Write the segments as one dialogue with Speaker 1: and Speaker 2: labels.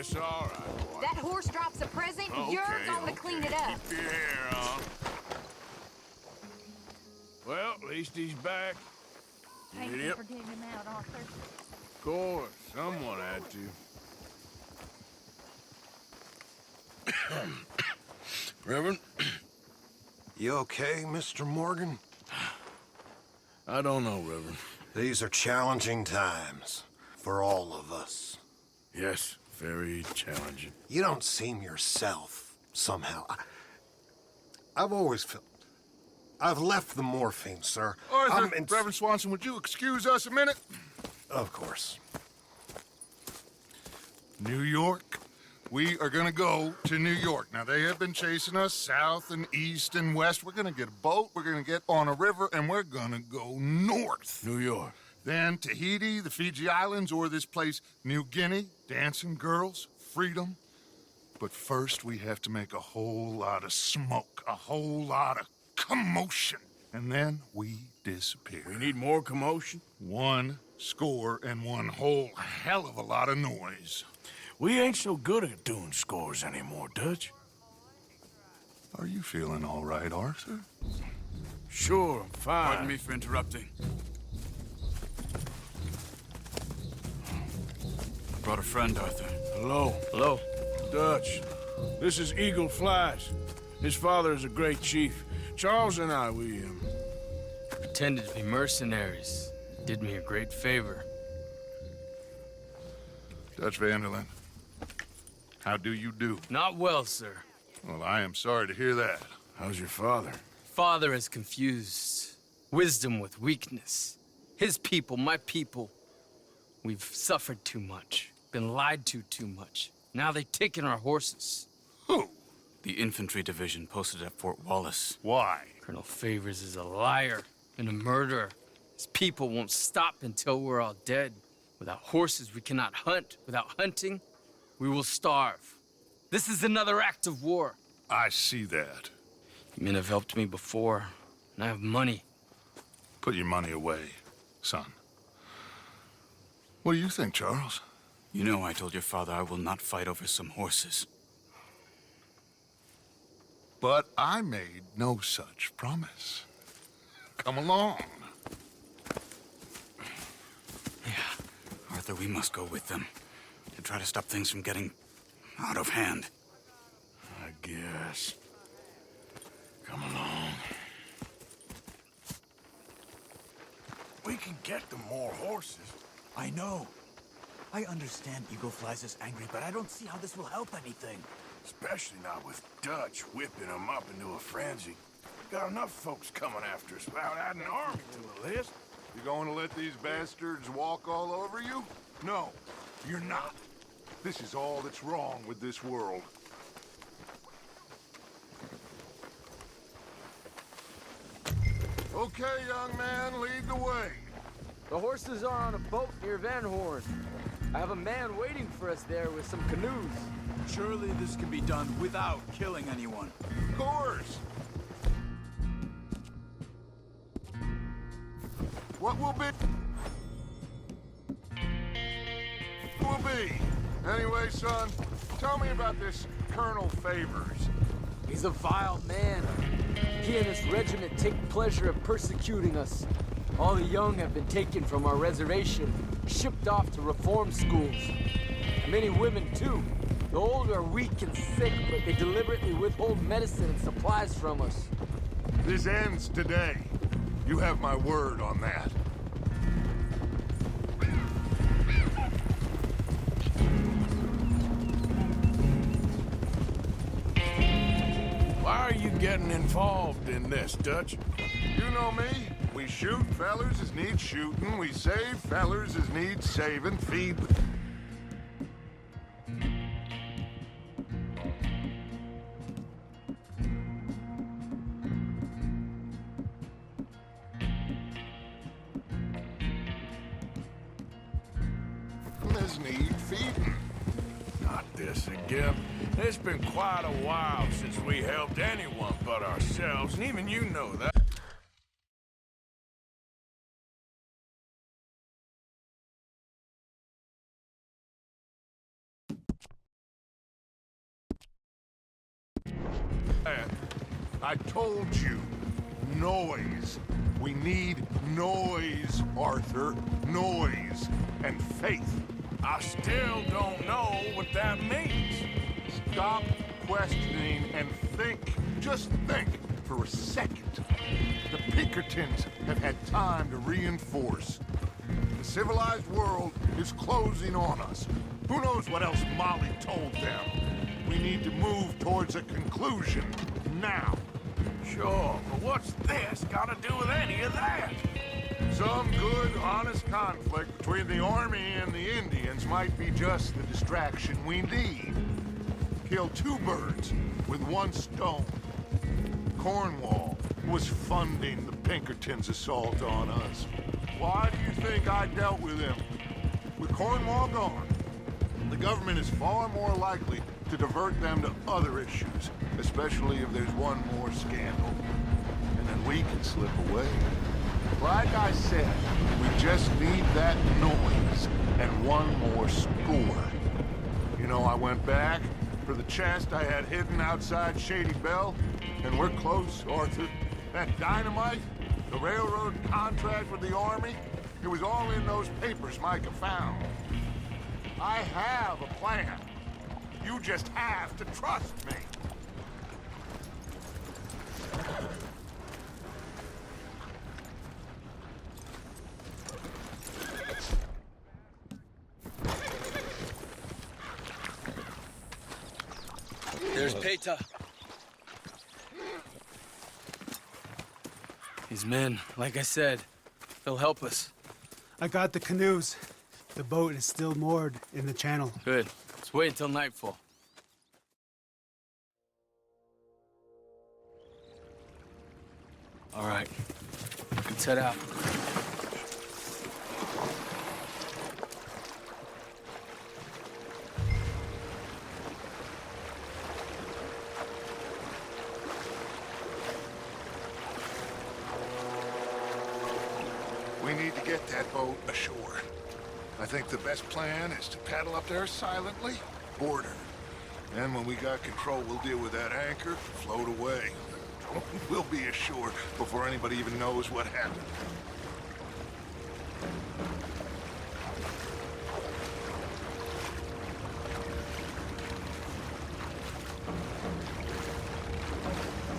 Speaker 1: It's all right, boy.
Speaker 2: That horse drops a present,
Speaker 1: Okay,
Speaker 2: you're gonna clean it up.
Speaker 1: Keep your hair on. Well, at least he's back.
Speaker 3: Thank you
Speaker 1: Yep.
Speaker 3: for getting him out, Arthur.
Speaker 1: Of course, someone had to. Reverend?
Speaker 4: You okay, Mr. Morgan?
Speaker 1: I don't know, Reverend.
Speaker 4: These are challenging times for all of us.
Speaker 1: Yes, very challenging.
Speaker 4: You don't seem yourself, somehow. I've always felt... I've left the morphine, sir.
Speaker 5: Arthur, Reverend Swanson, would you excuse us a minute?
Speaker 4: Of course.
Speaker 5: New York. We are gonna go to New York. Now, they have been chasing us south and east and west. We're gonna get a boat, we're gonna get on a river, and we're gonna go north.
Speaker 1: New York.
Speaker 5: Then Tahiti, the Fiji Islands, or this place, New Guinea, dancing girls, freedom. But first, we have to make a whole lot of smoke, a whole lot of commotion. And then we disappear.
Speaker 1: We need more commotion.
Speaker 5: 1 score and one whole hell of a lot of noise.
Speaker 1: We ain't so good at doing scores anymore, Dutch.
Speaker 5: Are you feeling all right, Arthur?
Speaker 1: Sure, I'm fine.
Speaker 6: Pardon me for interrupting. I brought a friend, Arthur.
Speaker 1: Hello.
Speaker 6: Hello.
Speaker 1: Dutch. This is Eagle Flies. His father is a great chief. Charles and I, we
Speaker 6: Pretended to be mercenaries. Did me a great favor.
Speaker 5: Dutch Vanderlyn, how do you do?
Speaker 6: Not well, sir.
Speaker 5: Well, I am sorry to hear that.
Speaker 1: How's your father?
Speaker 6: Father has confused wisdom with weakness. His people, my people. We've suffered too much. Been lied to too much. Now they've taken our horses.
Speaker 5: Who?
Speaker 6: The infantry division posted at Fort Wallace.
Speaker 5: Why?
Speaker 6: Colonel Favors is a liar and a murderer. His people won't stop until we're all dead. Without horses, we cannot hunt. Without hunting, we will starve. This is another act of war.
Speaker 5: I see that.
Speaker 6: You men have helped me before, and I have money.
Speaker 5: Put your money away, son. What do you think, Charles?
Speaker 6: You know I told your father I will not fight over some horses.
Speaker 5: But I made no such promise. Come along.
Speaker 6: Yeah, Arthur, we must go with them to try to stop things from getting out of hand.
Speaker 1: I guess. Come along. We can get them more horses.
Speaker 7: I know. I understand Eagle Flies is angry, but I don't see how this will help anything.
Speaker 1: Especially not with Dutch whipping them up into a frenzy. Got enough folks coming after us without adding an army to the list.
Speaker 5: You going to let these bastards walk all over you?
Speaker 1: No, you're not.
Speaker 5: This is all that's wrong with this world. Okay, young man, lead the way.
Speaker 6: The horses are on a boat near Van Horn. I have a man waiting for us there with some canoes.
Speaker 7: Surely this can be done without killing anyone.
Speaker 5: Of course. What will be... will be. Anyway, son, tell me about this Colonel Favors.
Speaker 6: He's a vile man. He and his regiment take pleasure in persecuting us. All the young have been taken from our reservation, shipped off to reform schools. Many women, too. The old are weak and sick, but they deliberately withhold medicine and supplies from us.
Speaker 5: This ends today. You have my word on that.
Speaker 1: Why are you getting involved in this, Dutch?
Speaker 5: You know me. We shoot fellers as need shooting. We save fellers as need saving. Feed... as need feeding.
Speaker 1: Not this again. It's been quite a while since we helped anyone but ourselves, and even you know that.
Speaker 5: I told you. Noise. We need noise, Arthur. Noise and faith.
Speaker 1: I still don't know what that means.
Speaker 5: Stop questioning and think. Just think for a second. The Pinkertons have had time to reinforce. The civilized world is closing on us. Who knows what else Molly told them? We need to move towards a conclusion now.
Speaker 1: Sure, but what's this got to do with any of that?
Speaker 5: Some good, honest conflict between the army and the Indians might be just the distraction we need. Kill two birds with one stone. Cornwall was funding the Pinkertons' assault on us. Why do you think I dealt with him? With Cornwall gone, the government is far more likely to divert them to other issues, especially if there's one more scandal. And then we can slip away. Like I said, we just need that noise and one more score. You know, I went back for the chest I had hidden outside Shady Belle, and we're close, Arthur. That dynamite, the railroad contract with the army, it was all in those papers Micah found. I have a plan. You just have to trust me.
Speaker 6: There's Peta. These men, like I said, they'll help us.
Speaker 8: I got the canoes. The boat is still moored in the channel.
Speaker 6: Good. Let's wait until nightfall. All right. Let's head out.
Speaker 5: We need to get that boat ashore. I think the best plan is to paddle up there silently, board her. Then when we got control, we'll deal with that anchor, float away. We'll be ashore before anybody even knows what happened.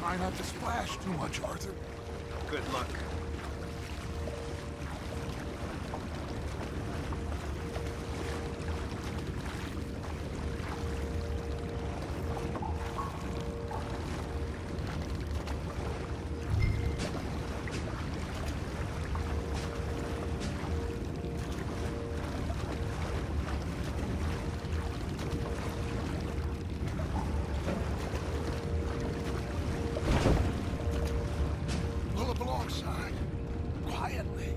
Speaker 5: Try not to splash too much, Arthur.
Speaker 4: Good luck.
Speaker 5: Pull up alongside. Quietly.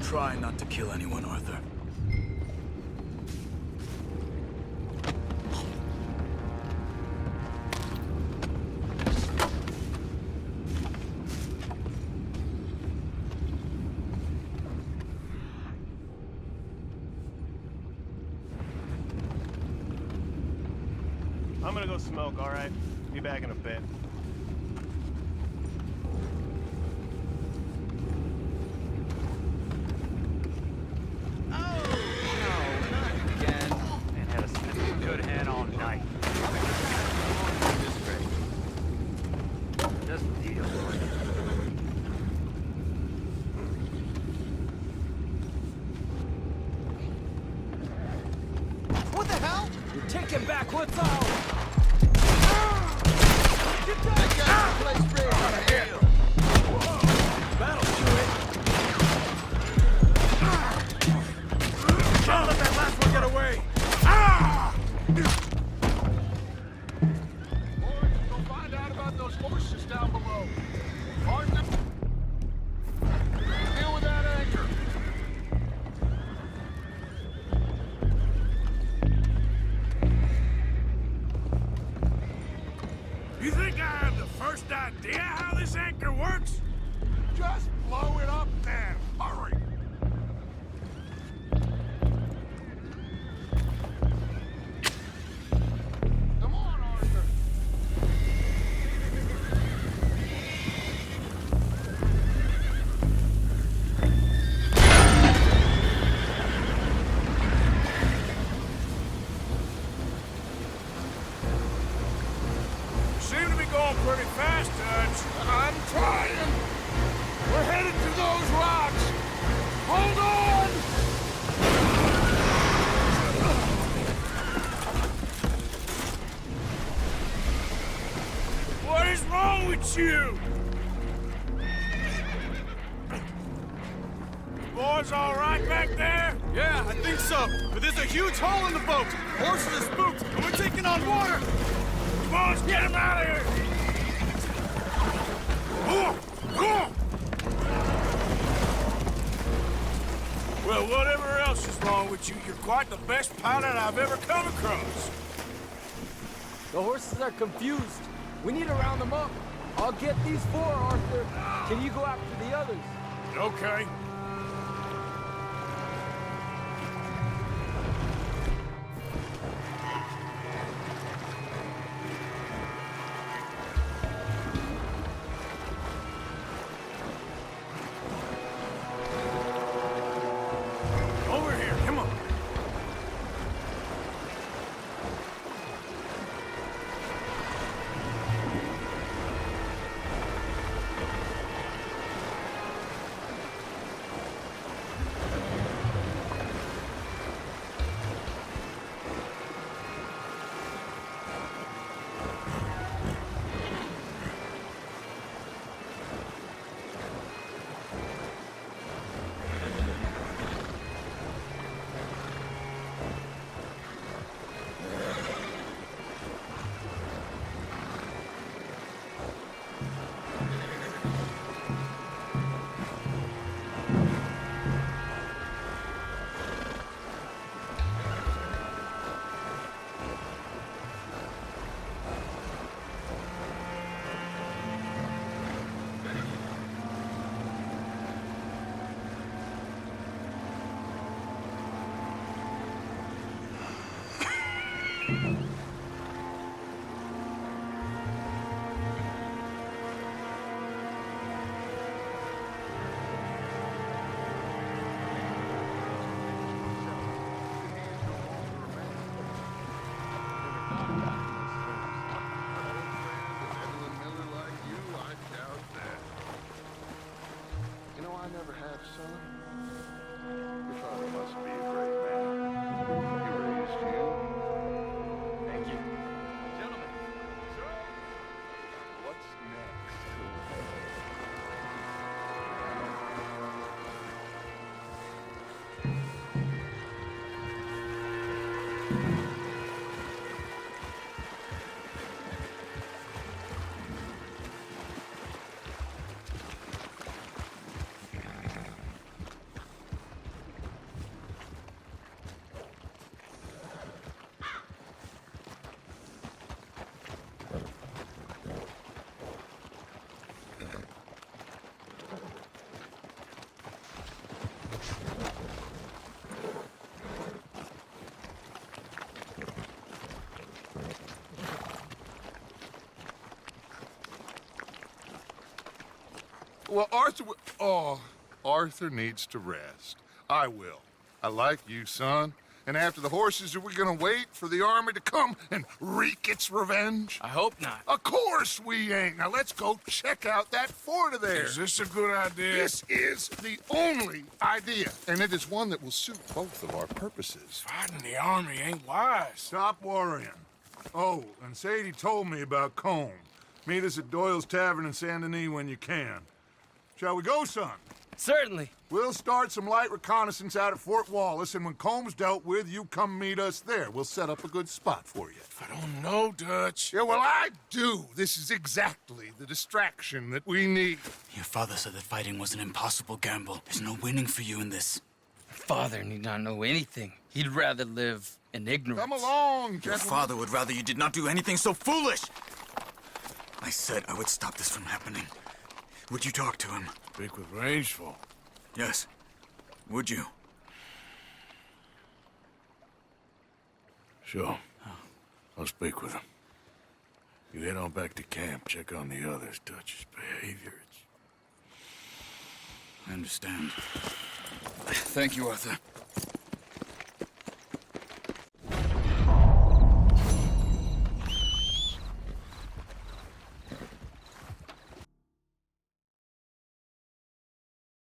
Speaker 7: Try not to kill anyone, Arthur.
Speaker 9: I'm gonna go smoke, all right? Be back in a bit.
Speaker 6: What the hell? You're taking back what's ours! That'll do it! Can't let that last one get away!
Speaker 5: Boys, go find out about those horses down below. Arthur, deal with that anchor.
Speaker 1: You think I have the first idea how this anchor works?
Speaker 5: Just blow it up then.
Speaker 1: going pretty fast, Dutch.
Speaker 5: I'm trying. We're headed to those rocks. Hold on!
Speaker 1: What is wrong with you? Boys all right back there?
Speaker 9: Yeah, I think so. But there's a huge hole in the boat. Horses are spooked, and we're taking on water.
Speaker 1: Come on, let's get him out of here! Come on! Well, whatever else is wrong with you, you're quite the best pilot I've ever come across.
Speaker 6: The horses are confused. We need to round them up. I'll get these four, Arthur. Can you go after the others?
Speaker 1: Okay. Over here, come on.
Speaker 5: I never have, son. Your father must be a great man. He raised you.
Speaker 9: Thank you. Gentlemen, sir.
Speaker 5: What's next? Well, Arthur needs to rest. I will. I like you, son. And after the horses, are we gonna wait for the army to come and wreak its revenge?
Speaker 6: I hope not.
Speaker 5: Of course we ain't. Now let's go check out that fort of theirs.
Speaker 1: Is this a good idea?
Speaker 5: This is the only idea, and it is one that will suit both of our purposes.
Speaker 1: Fighting the army ain't wise.
Speaker 5: Stop worrying. Oh, and Sadie told me about Combe. Meet us at Doyle's Tavern in Saint Denis when you can. Shall we go, son?
Speaker 6: Certainly.
Speaker 5: We'll start some light reconnaissance out at Fort Wallace, and when Comb's dealt with, you come meet us there. We'll set up a good spot for you.
Speaker 1: I don't know, Dutch.
Speaker 5: Yeah, well, I do. This is exactly the distraction that we need.
Speaker 7: Your father said that fighting was an impossible gamble. There's no winning for you in this.
Speaker 10: Father need not know anything. He'd rather live in ignorance.
Speaker 5: Come along,
Speaker 7: Your
Speaker 5: gentlemen.
Speaker 7: father would rather you did not do anything so foolish. I said I would stop this from happening. Would you talk to him?
Speaker 1: Speak with Rangeful.
Speaker 7: Yes. Would you?
Speaker 1: Sure. I'll speak with him. You head on back to camp, check on the others, Dutch's behavior.
Speaker 7: I understand. Thank you, Arthur.